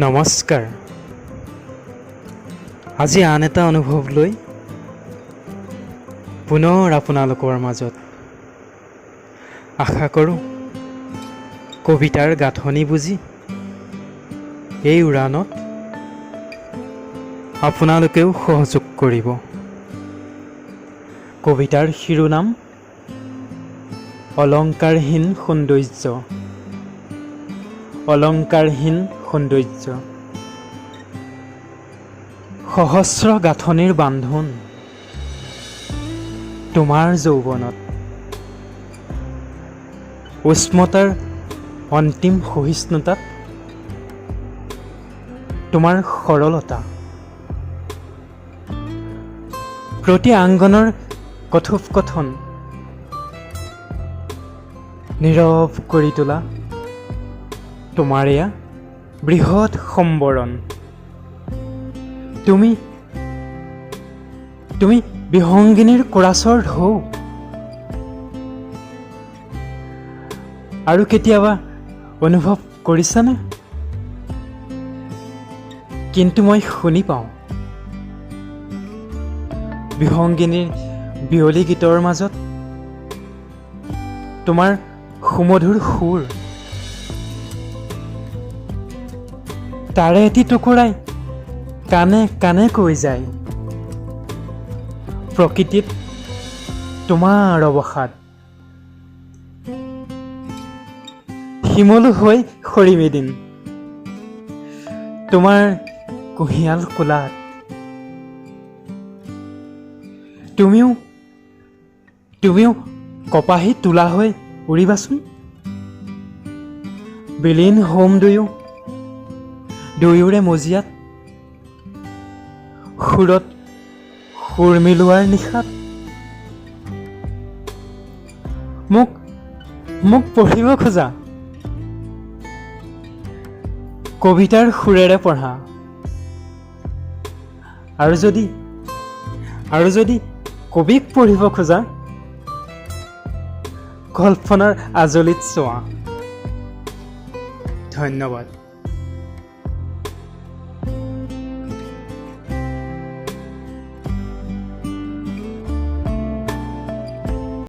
নমস্কাৰ। আজি আন এটা অনুভৱ লৈ পুনৰ আপোনালোকৰ মাজত আশা কৰোঁ কবিতাৰ গাঁথনি বুজি এই উৰাণত আপোনালোকেও সহযোগ কৰিব। কবিতাৰ শিৰোনাম অলংকাৰহীন সৌন্দৰ্য। অলংকাৰহীন সৌন্দৰ্য। সহস্ৰ গাঁথনিৰ বান্ধোন তোমাৰ যৌৱনত, উষ্ণতাৰ অন্তিম সহিষ্ণুতাত তোমাৰ সৰলতা, প্ৰতি আংগনৰ কথোপকথন নীৰৱ কৰি তোলা তোমাৰ এয়া বৃহৎ সম্বৰণ। তুমি বিহংগিনীৰ কোৰাছৰ ঢৌ। আৰু কেতিয়াবা অনুভৱ কৰিছানে? কিন্তু মই শুনি পাওঁ বিহংগিনীৰ বিয়লি গীতৰ মাজত তোমাৰ সুমধুৰ সুৰ। তাৰে এটি টুকুৰাই কাণে কাণে কৈ যায় প্ৰকৃতিত তোমাৰ অৱসাদ। শিমলু হৈ সৰিম এদিন তোমাৰ কুঁহিয়াল কোলাত। তুমিও কপাহী তোলা হৈ উৰিবাচোন। বিলীন হোম দুয়োৰে মজিয়াত, সুৰত সুৰ মিলোৱাৰ নিশাত। মোক পঢ়িব খোজা, কবিতাৰ সুৰেৰে পঢ়া। আৰু যদি কবিক পঢ়িব খোজা, কল্পনাৰ আজলিত চোৱা। ধন্যবাদ।